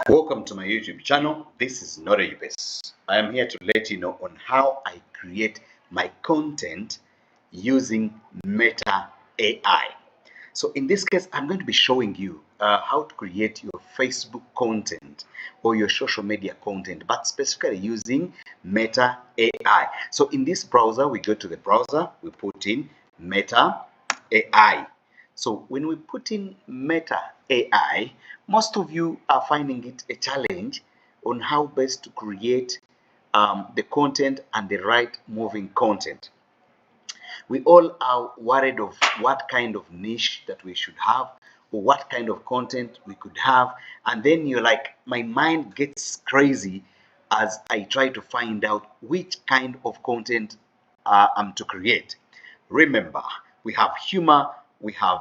Welcome to my YouTube channel. This is not a UBS. I am here to let you know on how I create my content using Meta AI. So in this case, I'm going to be showing you how to create your Facebook content or your social media content, but specifically using Meta AI. So in this browser, we go to the browser, we put in Meta AI. So when we put in Meta AI, most of you are finding it a challenge on how best to create the content and the right moving content. We all are worried of what kind of niche that we should have or what kind of content we could have. And then you're like, my mind gets crazy as I try to find out which kind of content I'm to create. Remember, we have humor, we have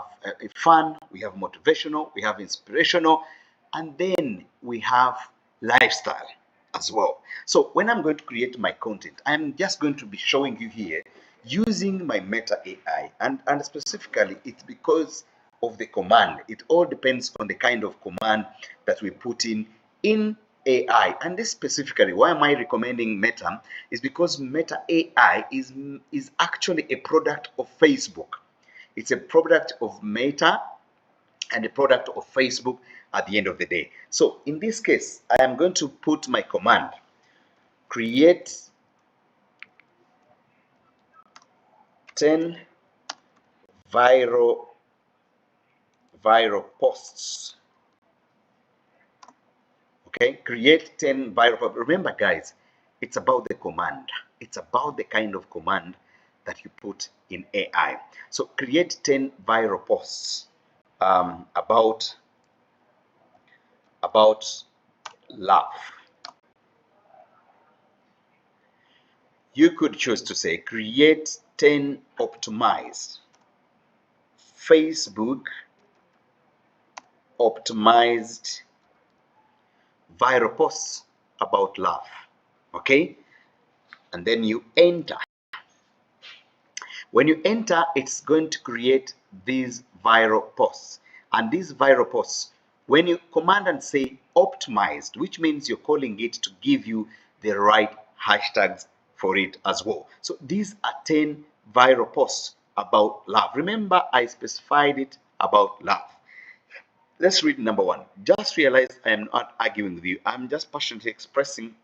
fun, we have motivational, we have inspirational, and then we have lifestyle as well. So when I'm going to create my content, I'm just going to be showing you here using my Meta AI, and specifically it's because of the command. It all depends on the kind of command that we put in AI. And this specifically, why am I recommending Meta, is because Meta AI is actually a product of Facebook. It's a product of Meta and a product of Facebook at the end of the day. So in this case, I am going to put my command, create 10 viral posts. Okay, create 10 viral posts. Remember, guys, it's about the command. It's about the kind of command that you put in AI. So create 10 viral posts about love. You could choose to say create 10 optimized Facebook optimized viral posts about love. Okay, and then you enter. When you enter, it's going to create these viral posts. And these viral posts, when you command and say optimized, which means you're calling it to give you the right hashtags for it as well. So these are 10 viral posts about love. Remember, I specified it about love. Let's read number one. Just realize I am not arguing with you. I'm just passionately expressing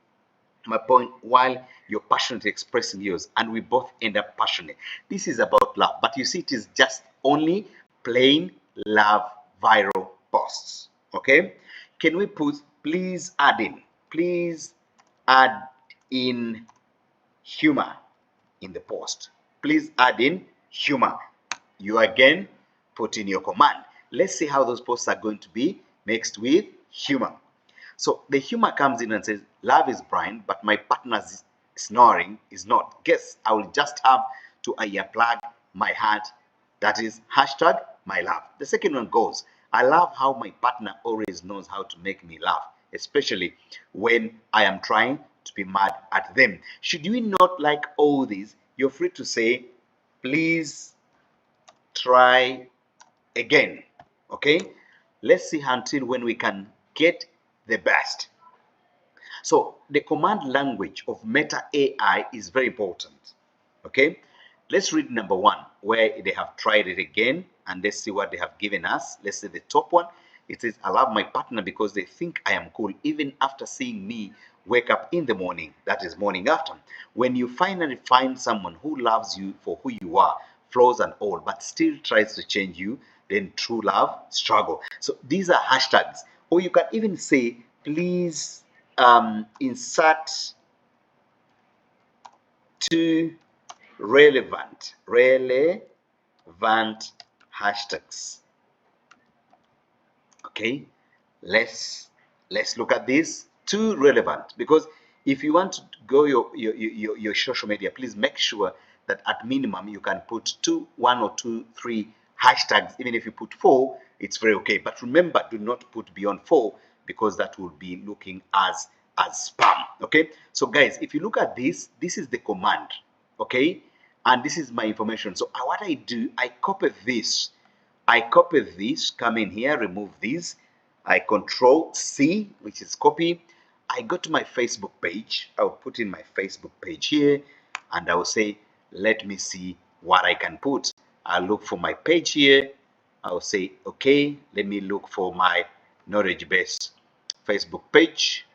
my point while you're passionately expressing yours, and we both end up passionate. This is about love, but you see, it is just only plain love viral posts. Okay, can we put please add in humor in the post? Please add in humor. You again put in your command. Let's see how those posts are going to be mixed with humor. So the humor comes in and says, love is blind, but my partner's snoring is not. Guess I will just have to plug my heart. That is hashtag my love. The second one goes, I love how my partner always knows how to make me laugh, especially when I am trying to be mad at them. Should you not like all these, you're free to say, please try again. Okay, let's see until when we can get the best. So the command language of Meta AI is very important. Okay, let's read number one, where they have tried it again, and let's see what they have given us. Let's see the top one. It says, I love my partner because they think I am cool even after seeing me wake up in the morning. That is morning after. When you finally find someone who loves you for who you are, flaws and all, but still tries to change you, then true love struggle. So these are hashtags. Or you can even say, please insert two relevant hashtags. Okay, let's look at this. Two relevant, because if you want to go your social media, please make sure that at minimum you can put one or two, three hashtags. Even if you put four, it's very okay. But remember, do not put beyond four, because that will be looking as spam. Okay, so guys, if you look at this is the command. Okay, and this is my information. So what I do, I copy this, come in here, remove these, I control C, which is copy. I go to my Facebook page. I'll put in my Facebook page here, and I'll say, let me see what I can put. I'll look for my page here. I'll say, okay, let me look for my knowledge base Facebook page,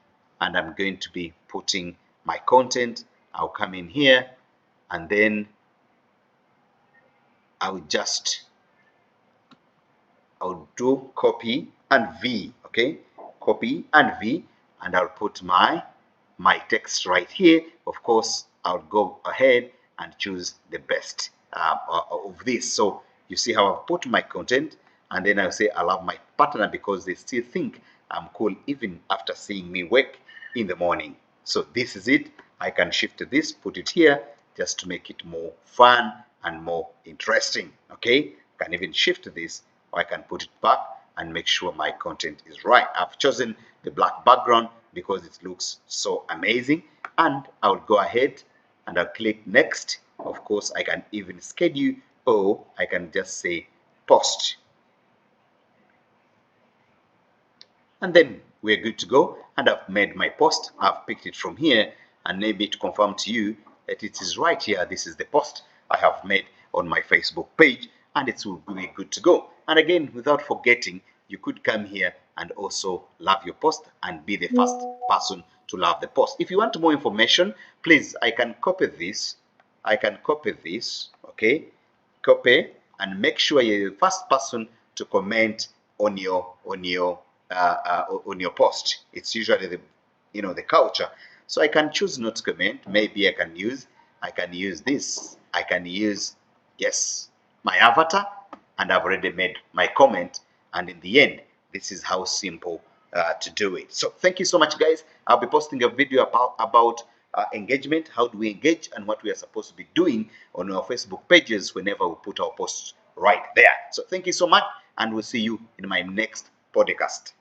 and I'm going to be putting my content. I'll come in here, and then I'll do copy and V, okay? Copy and V, and I'll put my text right here. Of course, I'll go ahead and choose the best of this. So you see how I've put my content, and then I'll say I love my partner because they still think I'm cool even after seeing me work in the morning. So this is it. I can shift this, put it here, just to make it more fun and more interesting, okay? I can even shift this, or I can put it back and make sure my content is right. I've chosen the black background because it looks so amazing, and I'll go ahead and I'll click next. Of course, I can even schedule, or I can just say post, and then we're good to go. And I've made my post. I've picked it from here, and maybe to confirm to you that it is right here. This is the post I have made on my Facebook page, and it will be good to go. And again, without forgetting, you could come here and also love your post and be the first person to love the post. If you want more information, please, I can copy this. Okay? Copy, and make sure you're the first person to comment on your post. It's usually the culture. So I can choose not to comment. Maybe I can use this. I can use, yes, my avatar, and I've already made my comment. And in the end, this is how simple to do it. So thank you so much, guys. I'll be posting a video about engagement, how do we engage, and what we are supposed to be doing on our Facebook pages whenever we put our posts right there. So thank you so much, and we'll see you in my next podcast.